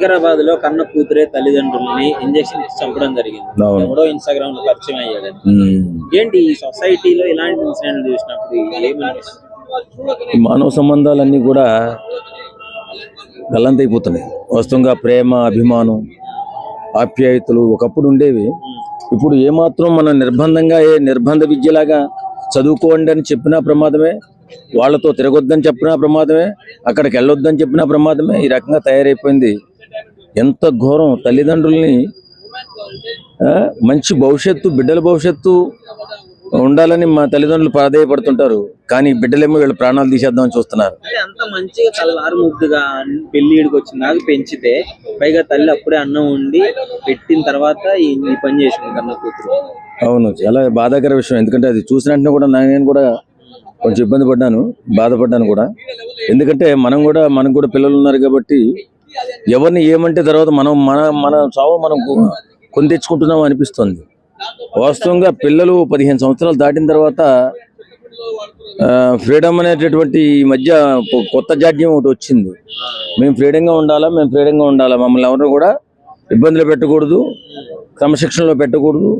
వికారాబాద్ లో కన్న కూతురే తల్లిదండ్రులని ఇంజెక్షన్ ఇచ్చి చంపడం జరిగింది. ఎవడో ఇన్స్టాగ్రామ్ లో పరిచయం అయ్యాడు. ఏంటి ఈ సొసైటీలో ఇలాంటి ఇన్సిడెంట్ చూసినప్పుడు ఏమనిపిస్తుంది? మానవ సంబంధాలన్నీ కూడా గల్లంతైపోతున్నాయి. వాస్తవంగా ప్రేమ, అభిమానం, ఆప్యాయతలు ఒకప్పుడు ఉండేవి. ఇప్పుడు ఏమాత్రం మనం నిర్బంధ విద్యలాగా చదువుకోండి అని చెప్పినా ప్రమాదమే, వాళ్ళతో తిరగొద్దని చెప్పినా ప్రమాదమే, అక్కడికి వెళ్ళొద్దని చెప్పినా ప్రమాదమే. ఈ రకంగా తయారైపోయింది. ఎంత ఘోరం! తల్లిదండ్రుల్ని మంచి భవిష్యత్తు, బిడ్డల భవిష్యత్తు ఉండాలని మా తల్లిదండ్రులు ప్రాధేయపడుతుంటారు, కానీ బిడ్డలేమో వీళ్ళ ప్రాణాలు తీసేద్దామని చూస్తున్నారు. అంత మంచిగా చల్లారు ముద్దుగా పెళ్లిడికి వచ్చిన పెంచితే, పైగా తల్లి అప్పుడే అన్నం వండి పెట్టిన తర్వాత ఈ పని చేసింది కన్న కూతురు. అవును, చాలా బాధాకర విషయం. ఎందుకంటే అది చూసిన వెంటనే కూడా నేను కూడా కొంచెం ఇబ్బంది పడ్డాను, బాధపడ్డాను కూడా. ఎందుకంటే మనకు కూడా పిల్లలు ఉన్నారు కాబట్టి ఎవరిని ఏమంటే తర్వాత మన చావు మనం కొని తెచ్చుకుంటున్నాం అనిపిస్తుంది. వాస్తవంగా పిల్లలు 15 సంవత్సరాలు దాటిన తర్వాత ఫ్రీడమ్ అనేటటువంటి ఈ మధ్య కొత్త జాడ్యం ఒకటి వచ్చింది. మేము ఫ్రీడంగా ఉండాలా, మమ్మల్ని ఎవరు కూడా ఇబ్బందులు పెట్టకూడదు, క్రమశిక్షణలో పెట్టకూడదు.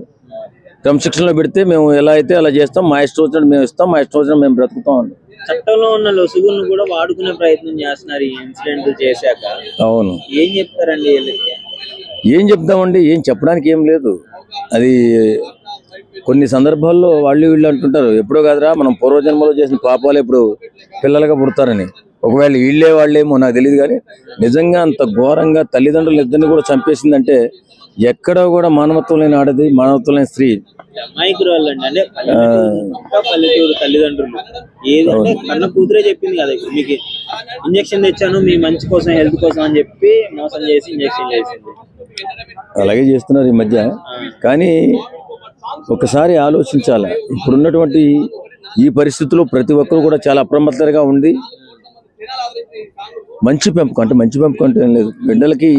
క్రమశిక్షణలో పెడితే మేము ఎలా అయితే అలా చేస్తాం, మా ఇష్టం వచ్చినట్టు మేము ఇస్తాం, మా ఇష్టం వచ్చినట్టు మేము బ్రతుకుతాం అని. చట్టంలో ఉన్న లొసుగులను కూడా వాడుకునే ప్రయత్నం చేస్తున్నారు ఈ ఇన్సిడెంట్ చేశాక. అవును, ఏం చెప్తారండి వీళ్ళకి? ఏం చెప్తామండి, ఏం చెప్పడానికి ఏం లేదు. అది కొన్ని సందర్భాల్లో వీళ్ళు అంటుంటారు, ఎప్పుడో కాదురా మనం పూర్వజన్మలో చేసిన పాపాలు ఇప్పుడు పిల్లలుగా పుడతారని. ఒకవేళ వాళ్ళేమో నాకు తెలియదు, కానీ నిజంగా అంత ఘోరంగా తల్లిదండ్రులు ఇద్దరిని కూడా చంపేసిందంటే ఎక్కడో కూడా మానవత్వం లేని ఆడది, మానవత్వం లేని స్త్రీ. అంటే పల్లెటూరు తల్లిదండ్రులు ఏదంటే కన్న కూతురే చెప్పింది కదా, ఇప్పుడు మీకు ఇంజక్షన్ తెచ్చాను మీ మంచి కోసం, హెల్త్ కోసం అని చెప్పి మోసం చేసి ఇంజక్షన్ చేసింది. అలాగే చేస్తున్నారు ఈ మధ్య. కానీ ఒకసారి ఆలోచించాల, ఇప్పుడున్నటువంటి ఈ పరిస్థితుల్లో ప్రతి ఒక్కరు కూడా చాలా అప్రమత్తంగా ఉంది. మంచి పెంపకం అంటే ఏం లేదు, బిడ్డలకి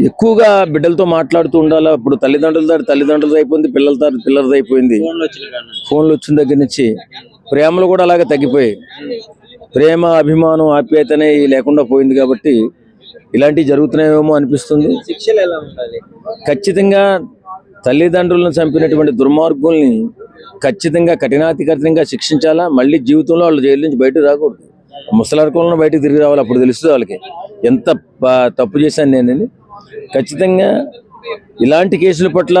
ఎక్కువగా బిడ్డలతో మాట్లాడుతూ ఉండాలా. ఇప్పుడు తల్లిదండ్రులది అయిపోయింది, పిల్లలది అయిపోయింది. ఫోన్లు వచ్చిన దగ్గర నుంచి ప్రేమలు కూడా అలాగే తగ్గిపోయాయి. ప్రేమ, అభిమానం, ఆప్యాయత అనేవి లేకుండా పోయింది. కాబట్టి ఇలాంటివి జరుగుతున్నాయేమో అనిపిస్తుంది. శిక్షలు ఎలా ఉండాలి? ఖచ్చితంగా తల్లిదండ్రులను చంపినటువంటి దుర్మార్గుల్ని ఖచ్చితంగా కఠినాతికఠినంగా శిక్షించాలా. మళ్ళీ జీవితంలో వాళ్ళు జైలు నుంచి బయటకు రాకూడదు. ముసలార్కులను బయటకు తిరిగి రావాలి. అప్పుడు తెలుస్తుంది వాళ్ళకి ఎంత తప్పు చేశాను నేనని. ఖచ్చితంగా ఇలాంటి కేసుల పట్ల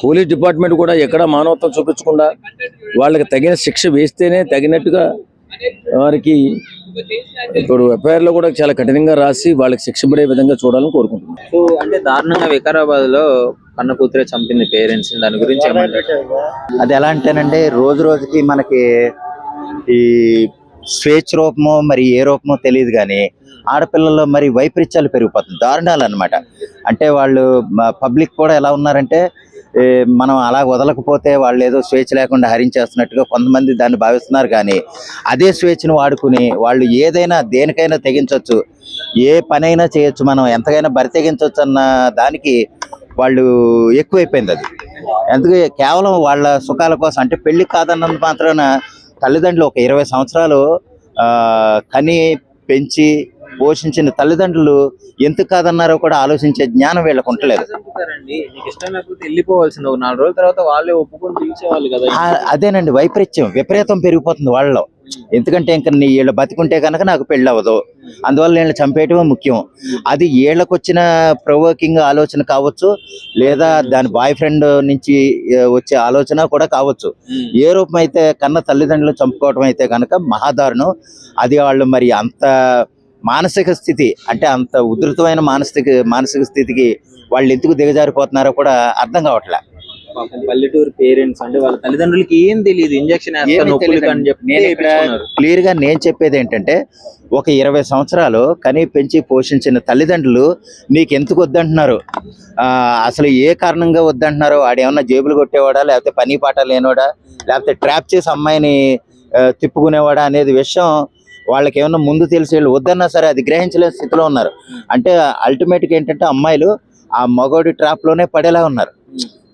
పోలీస్ డిపార్ట్మెంట్ కూడా ఎక్కడ మానవత్వం చూపించకుండా వాళ్ళకి తగిన శిక్ష వేస్తేనే తగినట్టుగా వారికి ఇప్పుడు ఎఫ్ఐఆర్లో కూడా చాలా కఠినంగా రాసి వాళ్ళకి శిక్ష పడే విధంగా చూడాలని కోరుకుంటున్నాను. సో అంటే దారుణంగా వికారాబాద్ లో కన్న కూతురే చంపింది పేరెంట్స్, దాని గురించి అది ఎలా అంటేనండి, రోజు రోజుకి మనకి ఈ స్వేచ్ఛ రూపమో మరి ఏ రూపమో తెలియదు, కానీ ఆడపిల్లల్లో మరి వైపరీత్యాలు పెరిగిపోతుంది, దారుణాలు అనమాట. అంటే వాళ్ళు పబ్లిక్ కూడా ఎలా ఉన్నారంటే, మనం అలా వదలకపోతే వాళ్ళు ఏదో స్వేచ్ఛ లేకుండా హరించేస్తున్నట్టుగా కొంతమంది దాన్ని భావిస్తున్నారు. కానీ అదే స్వేచ్ఛను వాడుకుని వాళ్ళు ఏదైనా దేనికైనా తెగించవచ్చు, ఏ పనైనా చేయొచ్చు, మనం ఎంతకైనా బరి తెగించవచ్చు అన్న దానికి వాళ్ళు ఎక్కువైపోయింది. అది ఎందుకు కేవలం వాళ్ళ సుఖాల కోసం. అంటే పెళ్లి కాదన్నంత మాత్రాన తల్లిదండ్రులు ఒక 20 సంవత్సరాలు కని పెంచి పోషించిన తల్లిదండ్రులు ఎందుకు కాదన్నారో కూడా ఆలోచించే జ్ఞానం వీళ్ళకు ఉండలేదు. వెళ్ళిపోవాల్సింది ఒక 4 రోజుల తర్వాత వాళ్ళే ఒప్పుకొని పిలిచేవాళ్ళు కదా. అదేనండి, విపరీతం పెరిగిపోతుంది వాళ్ళలో. ఎందుకంటే ఇంకా వీళ్ళు బతికుంటే కనుక నాకు పెళ్ళి అవ్వదు, అందువల్ల వీళ్ళు చంపేయటమే ముఖ్యం. అది వీళ్ళకు వచ్చిన ప్రొవోకింగ్ ఆలోచన కావచ్చు, లేదా దాని బాయ్ ఫ్రెండ్ నుంచి వచ్చే ఆలోచన కూడా కావచ్చు. ఏ రూపం అయితే కన్న తల్లిదండ్రులు చంపుకోవటం అయితే కనుక మహాదారుణం. అది వాళ్ళు మరి అంత మానసిక స్థితి, అంటే అంత ఉధృతమైన మానసిక స్థితికి వాళ్ళు ఎందుకు దిగజారిపోతున్నారో కూడా అర్థం కావట్లే. పల్లెటూరు పేరెంట్స్ అంటే వాళ్ళ తల్లిదండ్రులకి ఏం తెలియదు, ఇంజక్షన్ క్లియర్ గా నేను చెప్పేది ఏంటంటే, ఒక 20 సంవత్సరాలు కని పెంచి పోషించిన తల్లిదండ్రులు నీకెందుకు వద్దంటున్నారు, అసలు ఏ కారణంగా వద్దంటున్నారో, వాడేమన్నా జేబులు కొట్టేవాడా, లేకపోతే పని పాట లేనివాడా, లేకపోతే ట్రాప్ చేసి అమ్మాయిని తిప్పుకునేవాడా అనేది విషయం వాళ్ళకి ఏమన్నా ముందు తెలిసి వీళ్ళు వద్దన్నా సరే అది గ్రహించలేని స్థితిలో ఉన్నారు. అంటే అల్టిమేట్గా ఏంటంటే అమ్మాయిలు ఆ మగోడి ట్రాప్ లోనే పడేలా ఉన్నారు.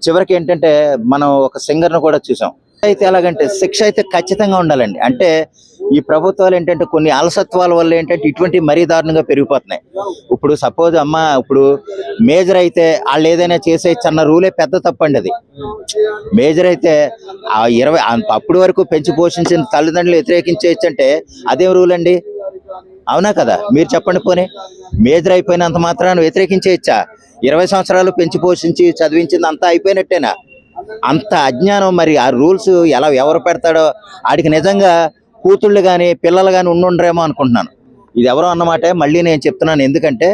చివరికి ఏంటంటే మనం ఒక సింగర్ను కూడా చూసాం. అయితే ఎలాగంటే శిక్ష అయితే ఖచ్చితంగా ఉండాలండి. అంటే ఈ ప్రభుత్వాలు ఏంటంటే కొన్ని అలసత్వాల వల్ల ఏంటంటే ఇటువంటి మరీ దారుణంగా పెరిగిపోతున్నాయి. ఇప్పుడు సపోజ్ అమ్మ ఇప్పుడు మేజర్ అయితే వాళ్ళు ఏదైనా చేసేయచ్చు అన్న రూలే పెద్ద తప్పండి. అది మేజర్ అయితే ఆ 20 అప్పటి వరకు పెంచి పోషించిన తల్లిదండ్రులు వ్యతిరేకించేయచ్చు అంటే అదేం రూల్ అండి? అవునా కదా? మీరు చెప్పండి. పోనీ మేజర్ అయిపోయినంత మాత్రాన్ని వ్యతిరేకించేయచ్చా? 20 సంవత్సరాలు పెంచి పోషించి చదివించింది అంతా అయిపోయినట్టేనా? అంత అజ్ఞానం. మరి ఆ రూల్స్ ఎవరు పెడతాడో ఆడికి నిజంగా కూతుళ్ళు కానీ పిల్లలు కానీ ఉండుండ్రేమో అనుకుంటున్నాను. ఇది ఎవరో అన్నమాట మళ్ళీ నేను చెప్తున్నాను. ఎందుకంటే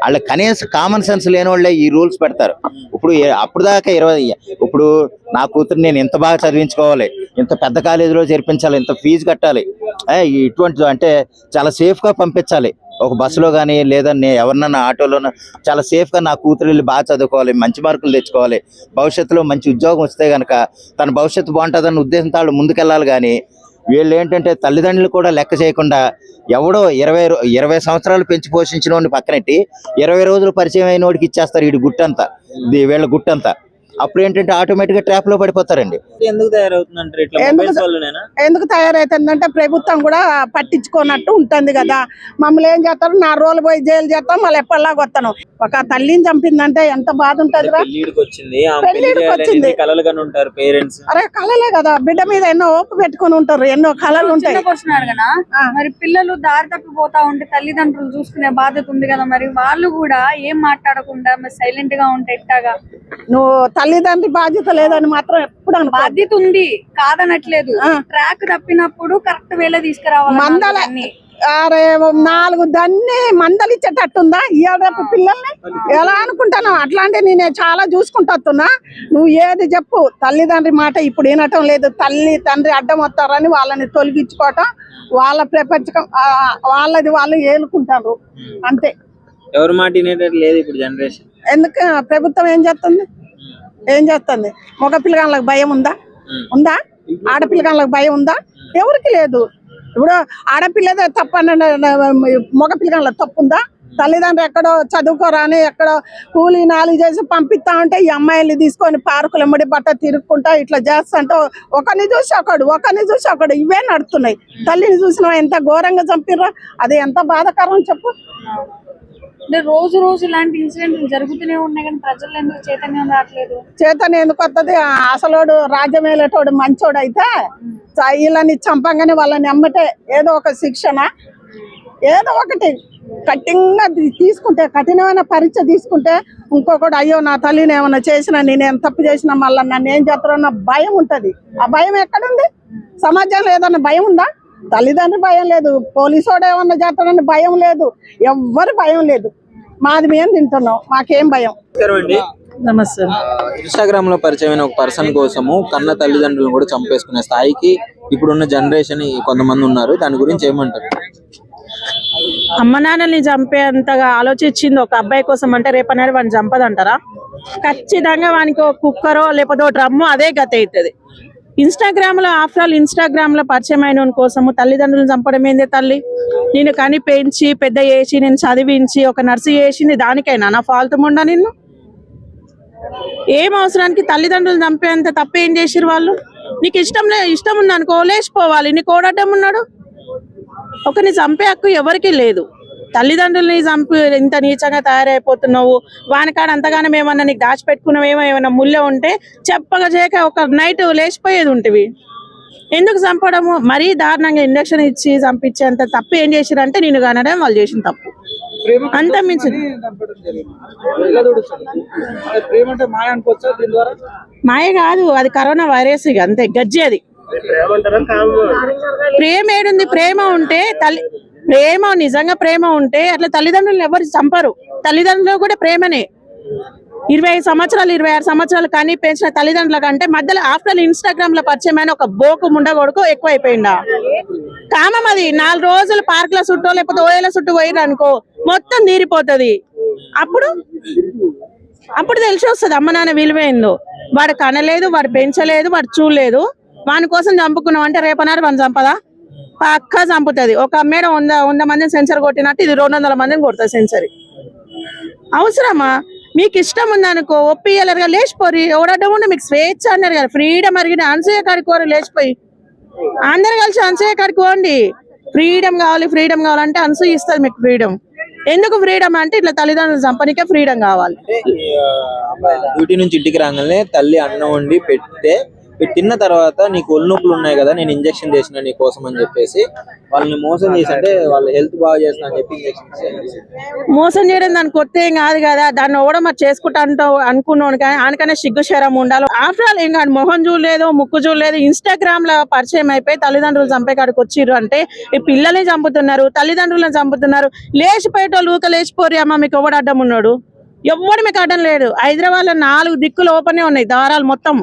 వాళ్ళ కనీస కామన్ సెన్స్ లేని వాళ్ళే ఈ రూల్స్ పెడతారు. ఇప్పుడు అప్పుడు దాకా 20 ఇప్పుడు నా కూతురు నేను ఇంత బాగా చదివించుకోవాలి, ఇంత పెద్ద కాలేజీలో చేర్పించాలి, ఇంత ఫీజు కట్టాలి, ఇటువంటి అంటే చాలా సేఫ్గా పంపించాలి. ఒక బస్సులో కానీ లేదా ఎవరినన్నా ఆటోలోనో చాలా సేఫ్గా నా కూతురు వెళ్ళి బాగా చదువుకోవాలి, మంచి మార్కులు తెచ్చుకోవాలి, భవిష్యత్తులో మంచి ఉద్యోగం వస్తే కనుక తన భవిష్యత్తు బాగుంటుందన్న ఉద్దేశంతో వాళ్ళు ముందుకెళ్ళాలి. కానీ వీళ్ళు ఏంటంటే తల్లిదండ్రులు కూడా లెక్క చేయకుండా ఎవడో 20 సంవత్సరాలు పెంచి పోషించిన వాడిని పక్కనెట్టి 20 రోజులు పరిచయం అయిన వాడికి ఇచ్చేస్తారు వీడి గుట్టంతా, వీళ్ళ గుట్టంతా. అప్పుడు ఏంటంటే ఆటోమేటిక్ గా ట్రాప్ లో పడిపోతారండి. ఎందుకు తయారవుతుందంటారు ఇట్లా? మొబైల్స్ వల్లనేనా? ఎందుకు తయారైతుందంటే ప్రభుత్వం కూడా పట్టించుకోనట్టు ఉంటుంది కదా. మమ్మల్ని ఏం చేస్తారు, 4 రోజులు పోయి జైలు చేస్తాం, మళ్ళీ ఎప్పటిలాగా వస్తాను. ఒక తల్లిని చంపిందంటే ఎంత బాధ ఉంటది రా. పెళ్ళిడికి వచ్చింది, పెళ్ళిడికి వచ్చింది. కలలు కానీ ఉంటారు పేరెంట్స్. అరే కళలే కదా, బిడ్డ మీద ఎన్నో ఓపు పెట్టుకుని ఉంటారు, ఎన్నో కళలు ఉంటాయి. కదా మరి పిల్లలు దారి తప్పిపోతా ఉంటే తల్లిదండ్రులు చూసుకునే బాధ్యత ఉంది కదా. మరి వాళ్ళు కూడా ఏం మాట్లాడకుండా మరి సైలెంట్ గా ఉంటే ఎట్టాగా? నువ్వు తల్లిదండ్రి బాధ్యత లేదని మాత్రం ఎప్పుడు అనుకో. బాధ్యత ఉంది కాదనట్లేదు. ట్రాక్ తప్పినప్పుడు కరెక్ట్ వేళ తీసుకురావాలి. మందల అరే 4 దాన్ని మందలిచ్చేటట్టుందా ఇవాళ రేపు పిల్లల్ని? ఎలా అనుకుంటాను అట్లాంటి నేను చాలా చూసుకుంటున్నా. నువ్వు ఏది చెప్పు, తల్లిదండ్రి మాట ఇప్పుడు వినటం లేదు. తల్లి తండ్రి అడ్డం వస్తారని వాళ్ళని తొలగించుకోవటం, వాళ్ళ ప్రపంచం వాళ్ళది వాళ్ళు ఏలుకుంటారు అంతే. ఎవరి మాట వినేటట్టు లేదు ఇప్పుడు జనరేషన్. ఎందుకు ప్రభుత్వం ఏం చేస్తుంది? మగ పిల్లగాళ్ళకి భయం ఉందా? ఆడపిల్లగాళ్ళకి భయం ఉందా? ఎవరికి లేదు. ఇప్పుడు ఆడపిల్లదే తప్ప మగ పిల్లగాళ్ళకి తప్పు ఉందా? తల్లిదండ్రులు ఎక్కడో చదువుకోరాని ఎక్కడో కూలీ 4 చేసి పంపిస్తా ఉంటే ఈ అమ్మాయిలు తీసుకొని పార్కులు ఎమ్మడి బట్ట తిరుక్కుంటా ఇట్లా చేస్తుంటే ఒకరిని చూసి ఒకడు ఇవే నడుస్తున్నాయి. తల్లిని చూసినా ఎంత ఘోరంగా చంపిర్రా, అది ఎంత బాధాకరం చెప్పు. రోజు ఇలాంటి ఇన్సిడెంట్లు జరుగుతూనే ఉన్నాయి కానీ ప్రజలు ఎందుకు చైతన్యం రావట్లేదు? చైతన్యం ఎందుకు వస్తుంది? అసలోడు రాజ్యమేలేటోడు మంచోడు అయితే వీళ్ళని చంపంగానే వాళ్ళని అమ్మటే ఏదో ఒక శిక్షణ ఏదో ఒకటి కఠినంగా తీసుకుంటే, కఠినమైన పరీక్ష తీసుకుంటే ఇంకొకటి అయ్యో నా తల్లిని ఏమన్నా చేసినా, నేనేం తప్పు చేసినా మళ్ళీ నన్ను ఏం చేస్తారన్న భయం ఉంటది. ఆ భయం ఎక్కడుంది? సమాజంలో ఏదన్నా భయం ఉందా? తల్లిదండ్రులు భయం లేదు, పోలీసోడు ఏమన్నా చేస్తాడని భయం లేదు, ఎవ్వరు భయం లేదు. మాది మేము తింటున్నాం, మాకేం భయం. నమస్తే. ఇన్స్టాగ్రామ్ లో పరిచయమైన ఒక పర్సన్ కోసము కన్న తల్లిదండ్రులను కూడా చంపేసుకునే స్థాయికి ఇప్పుడున్న జనరేషన్ కొంతమంది ఉన్నారు. దాని గురించి ఏమంటారు? అమ్మ నాన్నల్ని చంపేంతగా ఆలోచించింది ఒక అబ్బాయి కోసం అంటే రేపనేది వాడిని చంపదంటారా? ఖచ్చితంగా వానికి ఒక కుక్కరో లేకపోతే ఒక డ్రమ్ము అదే గతి అవుతుంది. ఇన్స్టాగ్రామ్ లో ఆఫ్టర్ ఆల్ ఇన్స్టాగ్రామ్ లో పరిచయం అయిన కోసము తల్లిదండ్రులను చంపడం ఏందే తల్లి? నేను కని పెంచి పెద్ద చేసి నేను చదివించి ఒక నర్సు చేసింది దానికైనా నా ఫాల్తు ఉండా? నిన్ను ఏం అవసరానికి తల్లిదండ్రులు చంపేంత తప్పేం చేసిరు వాళ్ళు? నీకు ఇష్టం ఉందనుకో లేచిపోవాలి. నీకు ఓడడ్డం ఉన్నాడు? ఒకరిని చంపే హక్కు ఎవరికి లేదు. తల్లిదండ్రులని చంపి ఇంత నీచంగా తయారైపోతున్నావు. వానికాడ అంతగానో ఏమన్నా నీకు దాచిపెట్టుకున్నావేమో, ఏమన్నా ముళ్ళ ఉంటే చెప్పగా చేయక ఒక నైట్ లేచిపోయేది ఉంటుంది. ఎందుకు చంపడము? మరీ దారుణంగా ఇంజక్షన్ ఇచ్చి చంపించేంత తప్పు ఏం చేసిరంటే నేను కనడం వాళ్ళు చేసిన తప్పు. అంత మించి మాయ కాదు, అది కరోనా వైరస్. ఇక అంతే గజ్జి. అది ప్రేమ ఏడుంది? ప్రేమ ఉంటే నిజంగా ప్రేమ ఉంటే అట్లా తల్లిదండ్రులను ఎవరు చంపరు. తల్లిదండ్రులు కూడా ప్రేమనే. 25 సంవత్సరాలు 26 సంవత్సరాలు కానీ పెంచిన తల్లిదండ్రుల కంటే మధ్యలో ఆఫ్టర్ ఇన్స్టాగ్రామ్ లో పరిచయమైన ఒక బోకు ముండ కొడుకు ఎక్కువైపోయిందా? కామం అది. 4 రోజులు పార్క్ లో చుట్టూ లేకపోతే ఓయల చుట్టూ పోయిరు అనుకో మొత్తం తీరిపోతుంది. అప్పుడు తెలిసి వస్తుంది అమ్మ నాన్న విలువేందో. వాడు కనలేదు, వాడు పెంచలేదు, వాడు చూడలేదు, వాని కోసం చంపుకున్నాం అంటే రేపనాడు వాడిని చంపదా? పక్కా చంపుతుంది. ఒక అమ్మేడ 100 మందిని సెన్సర్ కొట్టినట్టు ఇది 200 మందిని కొడుతుంది సెన్సరీ. అవసరమా? మీకు ఇష్టం ఉందనుకో ఒప్పియలేరుగా లేచిపోరి. ఎవడడ్డం ఉండే మీకు స్వేచ్ఛ అన్నారు కదా, ఫ్రీడమ్ అరిగిన అనసూయ కాడికి కోరు లేచిపోయి అందరు కలిసి అనసూయ కాడికి పోండి. ఫ్రీడమ్ కావాలంటే అనసూయ ఇస్తుంది మీకు ఫ్రీడమ్. ఎందుకు ఫ్రీడమ్ అంటే ఇట్లా తల్లిదండ్రులు చంపనికే ఫ్రీడమ్ కావాలి. డ్యూటీ నుంచి ఇంటికి రాగానే తల్లి అన్నం వండి పెట్టిన తర్వాత నీకు ఒళ్ళు నొప్పులు ఉన్నాయి కదా, నేను ఇంజక్షన్ చేసిన నీ కోసం అని చెప్పేసి వాళ్ళని మోసం చేసి, అంటే వాళ్ళ హెల్త్ బాగా చేస్తున్నా అని చెప్పి ఇంజక్షన్ మోసం చేయడం దానికి కొత్త ఏం కాదు కదా. దాన్ని కూడా మరి చేసుకుంటా అనుకున్నాను కానీ ఆయనకనే సిగ్గు శరం ఉండాలి. ఆఫ్టర్ ఆల్ ఏం కాదు, మొహం చూడలేదు, ముక్కు చూడలేదు, ఇన్స్టాగ్రామ్ లో పరిచయం అయిపోయి తల్లిదండ్రులు చంపే కాడికి వచ్చిర్రు అంటే ఈ పిల్లల్ని చంపుతున్నారు, తల్లిదండ్రులను చంపుతున్నారు. లేచిపోయేటోళ్ళు ఊక లేచిపోరు అమ్మ, మీకు ఎవడు అడ్డం ఉన్నాడు? ఎవడు మీకు అడ్డం లేడు. హైదరాబాద్ లో 4 దిక్కులు ఓపెన్ ఉన్నాయి దారాలు మొత్తం.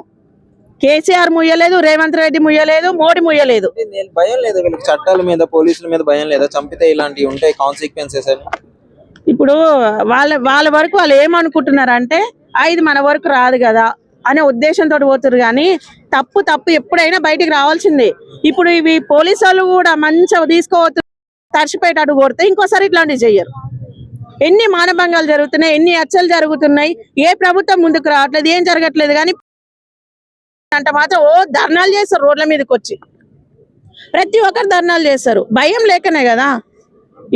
కేసీఆర్ ముయ్యలేదు, రేవంత్ రెడ్డి ముయ్యలేదు, మోడీ ముయ్యలేదు. నేను భయం లేదు వీళ్ళకి, చట్టాల మీద పోలీసుల మీద భయం లేదా? చంపితే ఇలాంటివి ఉంటాయి కాన్సిక్వెన్సెస్ అని. ఇప్పుడు వాళ్ళ వరకు వాళ్ళు ఏమనుకుంటున్నారు అంటే ఇది మన వరకు రాదు కదా అనే ఉద్దేశంతో పోతున్నారు. కానీ తప్పు ఎప్పుడైనా బయటికి రావాల్సిందే. ఇప్పుడు ఇవి పోలీసు వాళ్ళు కూడా మంచిగా తీసుకోవచ్చు, తడిచిపోయేటట్టు కొడితే ఇంకోసారి ఇట్లాంటివి చెయ్యరు. ఎన్ని మానభంగాలు జరుగుతున్నాయి, ఎన్ని హత్యలు జరుగుతున్నాయి, ఏ ప్రభుత్వం ముందుకు రావట్లేదు, ఏం జరగట్లేదు. కానీ అంటే మాత్రం ధర్నాలు చేస్తారు, రోడ్ల మీదకి వచ్చి ప్రతి ఒక్కరు ధర్నాలు చేస్తారు, భయం లేకనే కదా.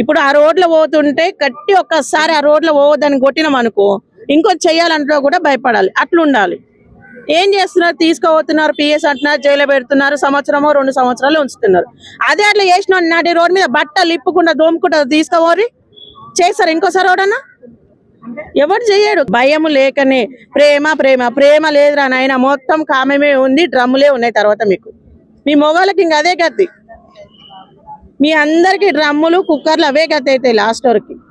ఇప్పుడు ఆ రోడ్లో పోతుంటే కట్టి ఒక్కసారి ఆ రోడ్లో పోవద్దని కొట్టినాం అనుకో, ఇంకొక చెయ్యాలంటే కూడా భయపడాలి. అట్లుండాలి. ఏం చేస్తున్నారు? తీసుకోబోతున్నారు, పిఎస్ అంటున్నారు, జైలు పెడుతున్నారు, 1-2 సంవత్సరాలు ఉంచుతున్నారు. అదే అట్లా చేసిన నాటి రోడ్డు మీద బట్టలు ఇప్పుకుంటా దోముకుంటా తీసుకోవాలి, చేస్తారు ఇంకోసారి ఎవడన్నా? ఎవరు చెయ్యడు. భయం లేకనే ప్రేమ లేదురా నాయన, మొత్తం కామమే ఉంది, డ్రమ్ములే ఉన్నాయి. తర్వాత మీకు మీ మొగాళ్ళకి ఇంక అదే గతి, మీ అందరికి డ్రమ్ములు కుక్కర్లు అవే గతి అవుతాయి లాస్ట్ వరకు.